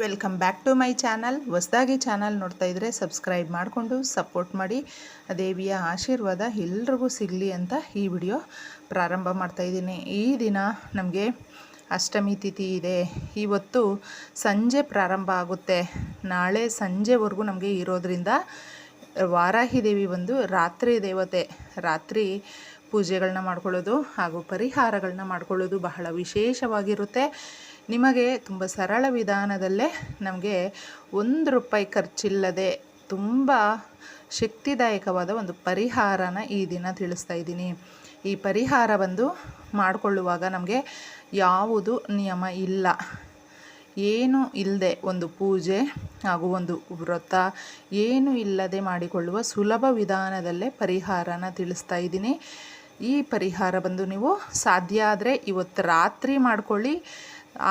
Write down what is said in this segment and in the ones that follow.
Welcome back to my channel. ಹೊಸದಾಗಿ channel ನೋಡ್ತಾ ಇದ್ದರೆ ಸಬ್ಸ್ಕ್ರೈಬ್ ಮಾಡಿಕೊಂಡು ಸಪೋರ್ಟ್ ಮಾಡಿ. ದೇವಿಯ ಆಶೀರ್ವಾದ ಎಲ್ರಿಗೂ ಸಿಗಲಿ ಅಂತ ಈ ವಿಡಿಯೋ ಪ್ರಾರಂಭ ಮಾಡ್ತಾಯಿದ್ದೀನಿ. ಈ ದಿನ ನಮಗೆ ಅಷ್ಟಮಿ ತಿಥಿ ಇದೆ. ಇವತ್ತು ಸಂಜೆ ಪ್ರಾರಂಭ ಆಗುತ್ತೆ, ನಾಳೆ ಸಂಜೆವರೆಗೂ ನಮಗೆ ಇರೋದ್ರಿಂದ ವಾರಾಹಿ ದೇವಿ ಒಂದು ರಾತ್ರಿ ದೇವತೆ. ರಾತ್ರಿ ಪೂಜೆಗಳನ್ನ ಮಾಡ್ಕೊಳ್ಳೋದು ಹಾಗೂ ಪರಿಹಾರಗಳನ್ನ ಮಾಡ್ಕೊಳ್ಳೋದು ಬಹಳ ವಿಶೇಷವಾಗಿರುತ್ತೆ. ನಿಮಗೆ ತುಂಬ ಸರಳ ವಿಧಾನದಲ್ಲೇ ನಮಗೆ ₹1 ಖರ್ಚಿಲ್ಲದೆ ತುಂಬ ಶಕ್ತಿದಾಯಕವಾದ ಒಂದು ಪರಿಹಾರನ ಈ ದಿನ ತಿಳಿಸ್ತಾ ಇದ್ದೀನಿ. ಈ ಪರಿಹಾರ ಬಂದು ಮಾಡಿಕೊಳ್ಳುವಾಗ ನಮಗೆ ಯಾವುದು ನಿಯಮ ಇಲ್ಲ, ಏನು ಇಲ್ಲದೆ ಒಂದು ಪೂಜೆ ಹಾಗೂ ಒಂದು ವ್ರತ ಏನು ಇಲ್ಲದೆ ಮಾಡಿಕೊಳ್ಳುವ ಸುಲಭ ವಿಧಾನದಲ್ಲೇ ಪರಿಹಾರನ ತಿಳಿಸ್ತಾ ಇದ್ದೀನಿ. ಈ ಪರಿಹಾರ ಬಂದು ನೀವು ಸಾಧ್ಯ ಆದರೆ ಇವತ್ತು ರಾತ್ರಿ ಮಾಡ್ಕೊಳ್ಳಿ.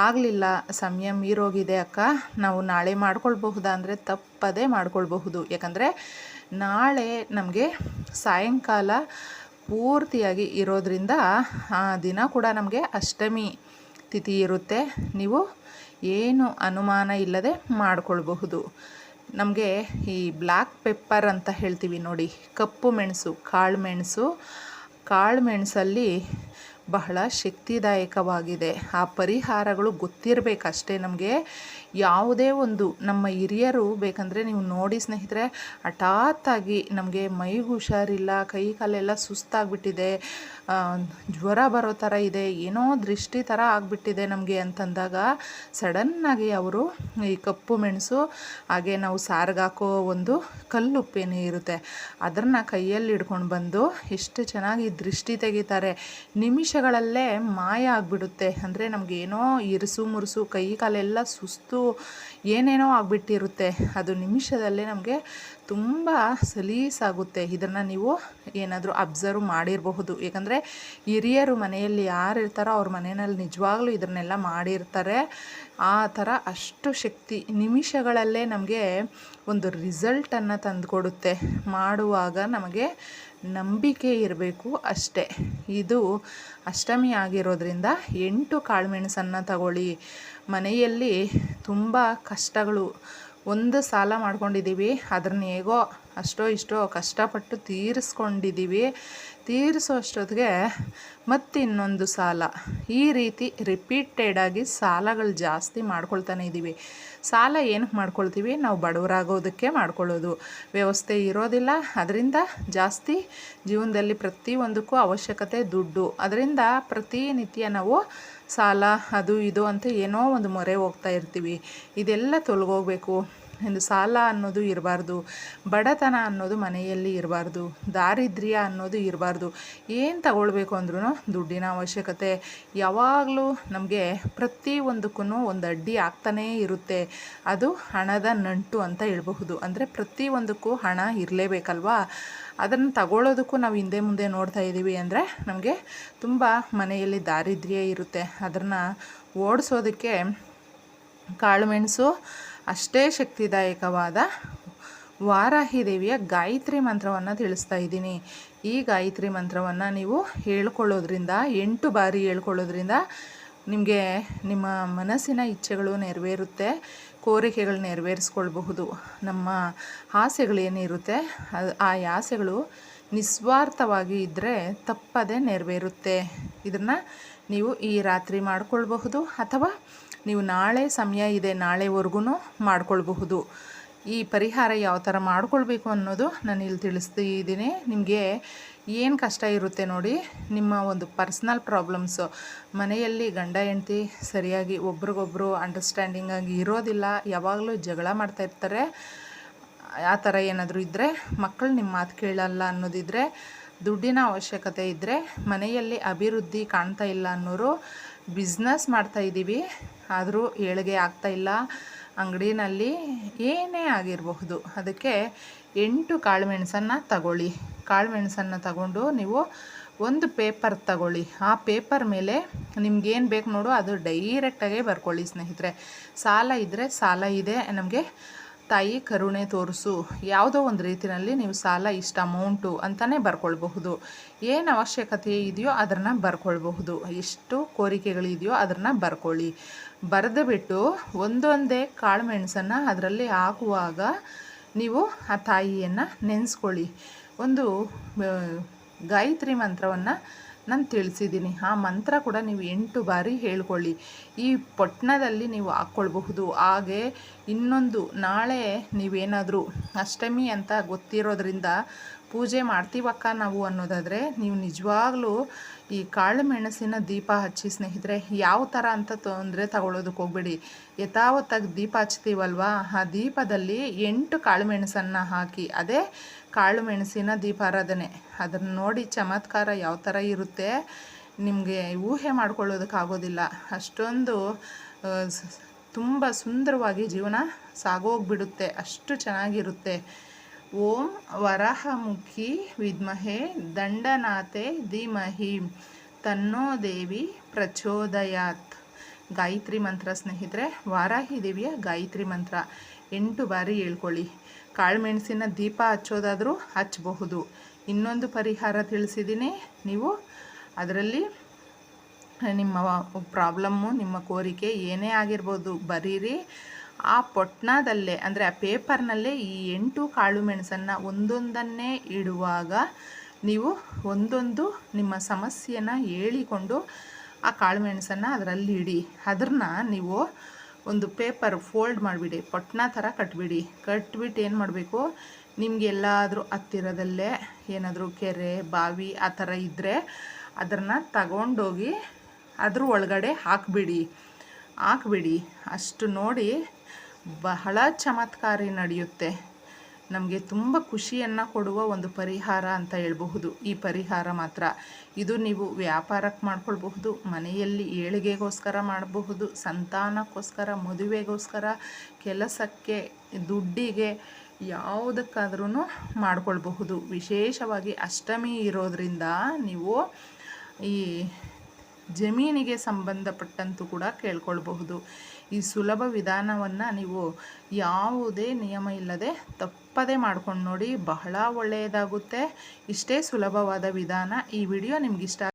ಆಗಲಿಲ್ಲ, ಸಮಯ ಮೀರೋಗಿದೆ ಅಕ್ಕ, ನಾವು ನಾಳೆ ಮಾಡ್ಕೊಳ್ಬಹುದಾ ಅಂದರೆ ತಪ್ಪದೇ ಮಾಡ್ಕೊಳ್ಬಹುದು. ಯಾಕಂದರೆ ನಾಳೆ ನಮಗೆ ಸಾಯಂಕಾಲ ಪೂರ್ತಿಯಾಗಿ ಇರೋದ್ರಿಂದ ಆ ದಿನ ಕೂಡ ನಮಗೆ ಅಷ್ಟಮಿ ತಿಥಿ ಇರುತ್ತೆ. ನೀವು ಏನು ಅನುಮಾನ ಇಲ್ಲದೆ ಮಾಡ್ಕೊಳ್ಬಹುದು. ನಮಗೆ ಈ ಬ್ಲ್ಯಾಕ್ ಪೆಪ್ಪರ್ ಅಂತ ಹೇಳ್ತೀವಿ ನೋಡಿ, ಕಪ್ಪು ಮೆಣಸು, ಕಾಳು ಮೆಣಸಲ್ಲಿ ಬಹಳ ಶಕ್ತಿದಾಯಕವಾಗಿದೆ. ಆ ಪರಿಹಾರಗಳು ಗೊತ್ತಿರಬೇಕಷ್ಟೇ ನಮಗೆ. ಯಾವುದೇ ಒಂದು ನಮ್ಮ ಹಿರಿಯರು ಬೇಕಂದರೆ ನೀವು ನೋಡಿ ಸ್ನೇಹಿತರೆ, ಹಠಾತ್ತಾಗಿ ನಮಗೆ ಮೈಗೆ ಹುಷಾರಿಲ್ಲ, ಕೈ ಕಾಲೆಲ್ಲ ಸುಸ್ತಾಗ್ಬಿಟ್ಟಿದೆ, ಜ್ವರ ಬರೋ ಥರ ಇದೆ, ಏನೋ ದೃಷ್ಟಿ ಥರ ಆಗಿಬಿಟ್ಟಿದೆ ನಮಗೆ ಅಂತಂದಾಗ ಸಡನ್ನಾಗಿ ಅವರು ಈ ಕಪ್ಪು ಮೆಣಸು ಹಾಗೆ ನಾವು ಸಾರಿಗಾಕೋ ಒಂದು ಕಲ್ಲುಪ್ಪೇನೆ ಇರುತ್ತೆ, ಅದನ್ನು ಕೈಯಲ್ಲಿ ಹಿಡ್ಕೊಂಡು ಬಂದು ಎಷ್ಟು ಚೆನ್ನಾಗಿ ದೃಷ್ಟಿ ತೆಗಿತಾರೆ. ನಿಮಿಷಗಳಲ್ಲೇ ಮಾಯ ಆಗಿಬಿಡುತ್ತೆ. ಅಂದರೆ ನಮಗೆ ಏನೋ ಇರುಸು ಮುರುಸು, ಕೈ ಕಾಲೆಲ್ಲ ಸುಸ್ತು, ಏನೇನೋ ಆಗಿಬಿಟ್ಟಿರುತ್ತೆ, ಅದು ನಿಮಿಷದಲ್ಲೇ ನಮಗೆ ತುಂಬ ಸಲೀಸಾಗುತ್ತೆ. ಇದನ್ನು ನೀವು ಏನಾದರೂ ಅಬ್ಸರ್ವ್ ಮಾಡಿರಬಹುದು. ಯಾಕಂದರೆ ಹಿರಿಯರು ಮನೆಯಲ್ಲಿ ಯಾರು ಇರ್ತಾರೋ ಅವ್ರ ಮನೆಯಲ್ಲಿ ನಿಜವಾಗ್ಲೂ ಇದನ್ನೆಲ್ಲ ಮಾಡಿರ್ತಾರೆ. ಆ ಥರ ಅಷ್ಟು ಶಕ್ತಿ ನಿಮಿಷಗಳಲ್ಲೇ ನಮಗೆ ಒಂದು ರಿಸಲ್ಟನ್ನು ತಂದುಕೊಡುತ್ತೆ. ಮಾಡುವಾಗ ನಮಗೆ ನಂಬಿಕೆ ಇರಬೇಕು ಅಷ್ಟೇ. ಇದು ಅಷ್ಟಮಿ ಆಗಿರೋದ್ರಿಂದ 8 ಕಾಳುಮೆಣಸನ್ನು ತಗೊಳ್ಳಿ. ಮನೆಯಲ್ಲಿ ತುಂಬ ಕಷ್ಟಗಳು, ಒಂದು ಸಾಲ ಮಾಡ್ಕೊಂಡಿದ್ದೀವಿ, ಅದನ್ನ ಹೇಗೋ ಅಷ್ಟೋ ಇಷ್ಟೋ ಕಷ್ಟಪಟ್ಟು ತೀರಿಸ್ಕೊಂಡಿದ್ದೀವಿ, ತೀರಿಸೋ ಅಷ್ಟೊತ್ತಿಗೆ ಮತ್ತಿನ್ನೊಂದು ಸಾಲ, ಈ ರೀತಿ ರಿಪೀಟೆಡಾಗಿ ಸಾಲಗಳು ಜಾಸ್ತಿ ಮಾಡ್ಕೊಳ್ತಾನೆ ಇದ್ದೀವಿ. ಸಾಲ ಏನಕ್ಕೆ ಮಾಡ್ಕೊಳ್ತೀವಿ? ನಾವು ಬಡವರಾಗೋದಕ್ಕೆ ಮಾಡ್ಕೊಳ್ಳೋದು. ವ್ಯವಸ್ಥೆ ಇರೋದಿಲ್ಲ, ಅದರಿಂದ ಜಾಸ್ತಿ ಜೀವನದಲ್ಲಿ ಪ್ರತಿಯೊಂದಕ್ಕೂ ಅವಶ್ಯಕತೆ ದುಡ್ಡು. ಅದರಿಂದ ಪ್ರತಿನಿತ್ಯ ನಾವು ಸಾಲ ಅದು ಇದು ಅಂತ ಏನೋ ಒಂದು ಮೊರೆ ಹೋಗ್ತಾ ಇರ್ತೀವಿ. ಇದೆಲ್ಲ ತೊಲಗೋಗ್ಬೇಕು. ಒಂದು ಸಾಲ ಅನ್ನೋದು ಇರಬಾರ್ದು, ಬಡತನ ಅನ್ನೋದು ಮನೆಯಲ್ಲಿ ಇರಬಾರ್ದು, ದಾರಿದ್ರ್ಯ ಅನ್ನೋದು ಇರಬಾರ್ದು. ಏನು ತಗೊಳ್ಬೇಕು ಅಂದ್ರೂ ದುಡ್ಡಿನ ಅವಶ್ಯಕತೆ ಯಾವಾಗಲೂ ನಮಗೆ ಪ್ರತಿಯೊಂದಕ್ಕೂ ಒಂದು ಅಡ್ಡಿ ಆಗ್ತಾನೇ ಇರುತ್ತೆ. ಅದು ಹಣದ ನಂಟು ಅಂತ ಹೇಳ್ಬಹುದು. ಅಂದರೆ ಪ್ರತಿಯೊಂದಕ್ಕೂ ಹಣ ಇರಲೇಬೇಕಲ್ವಾ. ಅದನ್ನು ತಗೊಳ್ಳೋದಕ್ಕೂ ನಾವು ಹಿಂದೆ ಮುಂದೆ ನೋಡ್ತಾ ಇದ್ದೀವಿ ಅಂದರೆ ನಮಗೆ ತುಂಬ ಮನೆಯಲ್ಲಿ ದಾರಿದ್ರ್ಯ ಇರುತ್ತೆ. ಅದನ್ನು ಓಡಿಸೋದಕ್ಕೆ ಕಾಳುಮೆಣಸು ಅಷ್ಟೇ ಶಕ್ತಿದಾಯಕವಾದ ವಾರಾಹಿ ದೇವಿಯ ಗಾಯತ್ರಿ ಮಂತ್ರವನ್ನು ತಿಳಿಸ್ತಾ ಇದ್ದೀನಿ. ಈ ಗಾಯತ್ರಿ ಮಂತ್ರವನ್ನು ನೀವು ಹೇಳ್ಕೊಳ್ಳೋದ್ರಿಂದ 8 ಬಾರಿ ಹೇಳ್ಕೊಳ್ಳೋದ್ರಿಂದ ನಿಮಗೆ ನಿಮ್ಮ ಮನಸ್ಸಿನ ಇಚ್ಛೆಗಳು ನೆರವೇರುತ್ತೆ, ಕೋರಿಕೆಗಳು ನೆರವೇರಿಸ್ಕೊಳ್ಬಹುದು. ನಮ್ಮ ಆಸೆಗಳೇನಿರುತ್ತೆ ಆ ಆಸೆಗಳು ನಿಸ್ವಾರ್ಥವಾಗಿ ಇದ್ದರೆ ತಪ್ಪದೇ ನೆರವೇರುತ್ತೆ. ಇದನ್ನು ನೀವು ಈ ರಾತ್ರಿ ಮಾಡ್ಕೊಳ್ಬಹುದು, ಅಥವಾ ನೀವು ನಾಳೆ ಸಮಯ ಇದೆ, ನಾಳೆವರೆಗೂ ಮಾಡ್ಕೊಳ್ಬಹುದು. ಈ ಪರಿಹಾರ ಯಾವ ಥರ ಮಾಡ್ಕೊಳ್ಬೇಕು ಅನ್ನೋದು ನಾನು ಇಲ್ಲಿ ತಿಳಿಸ್ತಿದ್ದೀನಿ. ನಿಮಗೆ ಏನು ಕಷ್ಟ ಇರುತ್ತೆ ನೋಡಿ, ನಿಮ್ಮ ಒಂದು ಪರ್ಸ್ನಲ್ ಪ್ರಾಬ್ಲಮ್ಸು, ಮನೆಯಲ್ಲಿ ಗಂಡ ಹೆಂಡತಿ ಸರಿಯಾಗಿ ಒಬ್ರಿಗೊಬ್ರು ಅಂಡರ್ಸ್ಟ್ಯಾಂಡಿಂಗ್ ಆಗಿ ಇರೋದಿಲ್ಲ, ಯಾವಾಗಲೂ ಜಗಳ ಮಾಡ್ತಾ ಇರ್ತಾರೆ, ಆ ಥರ ಏನಾದರೂ ಇದ್ದರೆ, ಮಕ್ಕಳು ನಿಮ್ಮ ಮಾತು ಕೇಳಲ್ಲ ಅನ್ನೋದಿದ್ದರೆ, ದುಡ್ಡಿನ ಅವಶ್ಯಕತೆ ಇದ್ದರೆ, ಮನೆಯಲ್ಲಿ ಅಭಿವೃದ್ಧಿ ಕಾಣ್ತಾ ಇಲ್ಲ ಅನ್ನೋರು, ಬಿಸ್ನೆಸ್ ಮಾಡ್ತಾಯಿದ್ದೀವಿ ಆದರೂ ಏಳಿಗೆ ಆಗ್ತಾಯಿಲ್ಲ, ಅಂಗಡಿನಲ್ಲಿ ಏನೇ ಆಗಿರಬಹುದು, ಅದಕ್ಕೆ 8 ಕಾಳುಮೆಣಸನ್ನು ತಗೊಳ್ಳಿ. ಕಾಳುಮೆಣಸನ್ನು ತಗೊಂಡು ನೀವು ಒಂದು ಪೇಪರ್ ತಗೊಳ್ಳಿ. ಆ ಪೇಪರ್ ಮೇಲೆ ನಿಮ್ಗೇನು ಬೇಕು ನೋಡು ಅದು ಡೈರೆಕ್ಟಾಗೇ ಬರ್ಕೊಳ್ಳಿ ಸ್ನೇಹಿತರೆ. ಸಾಲ ಇದ್ದರೆ ಸಾಲ ಇದೆ ನಮಗೆ ತಾಯಿ ಕರುಣೆ ತೋರಿಸು, ಯಾವುದೋ ಒಂದು ರೀತಿಯಲ್ಲಿ ನೀವು ಸಾಲ ಇಷ್ಟು ಅಮೌಂಟು ಅಂತಲೇ ಬರ್ಕೊಳ್ಬಹುದು. ಏನು ಅವಶ್ಯಕತೆ ಇದೆಯೋ ಅದನ್ನು ಬರ್ಕೊಳ್ಬಹುದು. ಎಷ್ಟು ಕೋರಿಕೆಗಳಿದೆಯೋ ಅದನ್ನು ಬರ್ಕೊಳ್ಳಿ. ಬರೆದು ಬಿಟ್ಟು ಒಂದೊಂದೇ ಕಾಳು ಮೆಣಸನ್ನು ಅದರಲ್ಲಿ ಹಾಕುವಾಗ ನೀವು ಆ ತಾಯಿಯನ್ನು ನೆನೆಸ್ಕೊಳ್ಳಿ. ಒಂದು ಗಾಯತ್ರಿ ಮಂತ್ರವನ್ನು ನಾನು ತಿಳಿಸಿದ್ದೀನಿ. ಆ ಮಂತ್ರ ಕೂಡ ನೀವು 8 ಬಾರಿ ಹೇಳ್ಕೊಳ್ಳಿ. ಈ ಪೊಟ್ಟಣದಲ್ಲಿ ನೀವು ಹಾಕ್ಕೊಳ್ಬಹುದು. ಹಾಗೆ ಇನ್ನೊಂದು, ನಾಳೆ ನೀವೇನಾದರೂ ಅಷ್ಟಮಿ ಅಂತ ಗೊತ್ತಿರೋದ್ರಿಂದ ಪೂಜೆ ಮಾಡ್ತೀವಕ್ಕ ನಾವು ಅನ್ನೋದಾದರೆ, ನೀವು ನಿಜವಾಗ್ಲೂ ಈ ಕಾಳು ಮೆಣಸಿನ ದೀಪ ಹಚ್ಚಿ ಸ್ನೇಹಿತರೆ. ಯಾವ ಥರ ಅಂತ ತೊಂದರೆ ತಗೊಳ್ಳೋದಕ್ಕೆ ಹೋಗ್ಬೇಡಿ. ಯಥಾವತ್ತಾಗಿ ದೀಪ ಹಚ್ತೀವಲ್ವ, ಆ ದೀಪದಲ್ಲಿ 8 ಕಾಳು ಮೆಣಸನ್ನು ಹಾಕಿ, ಅದೇ ಕಾಳು ಮೆಣಸಿನ ದೀಪಾರಾಧನೆ. ಅದನ್ನು ನೋಡಿ ಚಮತ್ಕಾರ ಯಾವ ಥರ ಇರುತ್ತೆ ನಿಮಗೆ ಊಹೆ ಮಾಡ್ಕೊಳ್ಳೋದಕ್ಕಾಗೋದಿಲ್ಲ. ಅಷ್ಟೊಂದು ತುಂಬ ಸುಂದರವಾಗಿ ಜೀವನ ಸಾಗೋಗ್ಬಿಡುತ್ತೆ. ಅಷ್ಟು ಚೆನ್ನಾಗಿರುತ್ತೆ. ಓಂ ವರಾಹಮುಖಿ ವಿದ್ಮಹೆ ದಂಡನಾಥೆ ಧೀಮಹಿ ತನ್ನೋ ದೇವಿ ಪ್ರಚೋದಯಾತ್. ಗಾಯತ್ರಿ ಮಂತ್ರ ಸ್ನೇಹಿತರೆ, ವಾರಾಹಿ ದೇವಿಯ ಗಾಯತ್ರಿ ಮಂತ್ರ 8 ಬಾರಿ ಹೇಳ್ಕೊಳ್ಳಿ. ಕಾಳುಮೆಣಸಿನ ದೀಪ ಹಚ್ಚೋದಾದರೂ ಹಚ್ಚಬಹುದು. ಇನ್ನೊಂದು ಪರಿಹಾರ ತಿಳಿಸಿದ್ದೀನಿ. ನೀವು ಅದರಲ್ಲಿ ನಿಮ್ಮ ಪ್ರಾಬ್ಲಮ್ಮು, ನಿಮ್ಮ ಕೋರಿಕೆ ಏನೇ ಆಗಿರ್ಬೋದು ಬರೀರಿ. ಆ ಪೊಟ್ಟಣದಲ್ಲೇ ಅಂದರೆ ಆ ಪೇಪರ್ನಲ್ಲೇ ಈ 8 ಕಾಳು ಮೆಣಸನ್ನು ಒಂದೊಂದನ್ನೇ ಇಡುವಾಗ ನೀವು ಒಂದೊಂದು ನಿಮ್ಮ ಸಮಸ್ಯೆನ ಹೇಳಿಕೊಂಡು ಆ ಕಾಳು ಮೆಣಸನ್ನು ಅದರಲ್ಲಿ ಇಡಿ. ಅದನ್ನು ನೀವು ಒಂದು ಪೇಪರ್ ಫೋಲ್ಡ್ ಮಾಡಿಬಿಡಿ, ಪೊಟ್ಟಣ ಥರ ಕಟ್ಬಿಟ್ಟು ಏನು ಮಾಡಬೇಕು, ನಿಮ್ಗೆ ಎಲ್ಲಾದರೂ ಹತ್ತಿರದಲ್ಲೇ ಏನಾದರೂ ಕೆರೆ ಬಾವಿ ಆ ಥರ ಇದ್ದರೆ ಅದನ್ನು ತಗೊಂಡೋಗಿ ಅದ್ರ ಒಳಗಡೆ ಹಾಕ್ಬಿಡಿ. ಅಷ್ಟು ನೋಡಿ ಬಹಳ ಚಮತ್ಕಾರಿ ನಡೆಯುತ್ತೆ. ನಮಗೆ ತುಂಬ ಖುಷಿಯನ್ನು ಕೊಡುವ ಒಂದು ಪರಿಹಾರ ಅಂತ ಹೇಳಬಹುದು. ಈ ಪರಿಹಾರ ಮಾತ್ರ ಇದು ನೀವು ವ್ಯಾಪಾರಕ್ಕೆ ಮಾಡ್ಕೊಳ್ಬಹುದು, ಮನೆಯಲ್ಲಿ ಏಳಿಗೆಗೋಸ್ಕರ ಮಾಡಬಹುದು, ಸಂತಾನಕ್ಕೋಸ್ಕರ, ಮದುವೆಗೋಸ್ಕರ, ಕೆಲಸಕ್ಕೆ, ದುಡ್ಡಿಗೆ, ಯಾವುದಕ್ಕಾದ್ರೂ ಮಾಡ್ಕೊಳ್ಬಹುದು. ವಿಶೇಷವಾಗಿ ಅಷ್ಟಮಿ ಇರೋದರಿಂದ ನೀವು ಈ ಜಮೀನಿಗೆ ಸಂಬಂಧಪಟ್ಟಂತೂ ಕೂಡ ಕೇಳ್ಕೊಳ್ಬಹುದು. ಈ ಸುಲಭ ವಿಧಾನವನ್ನು ನೀವು ಯಾವುದೇ ನಿಯಮ ಇಲ್ಲದೆ ತಪ್ಪದೇ ಮಾಡ್ಕೊಂಡು ನೋಡಿ, ಬಹಳ ಒಳ್ಳೆಯದಾಗುತ್ತೆ. ಇಷ್ಟೇ ಸುಲಭವಾದ ವಿಧಾನ. ಈ ವಿಡಿಯೋ ನಿಮಗಿಷ್ಟ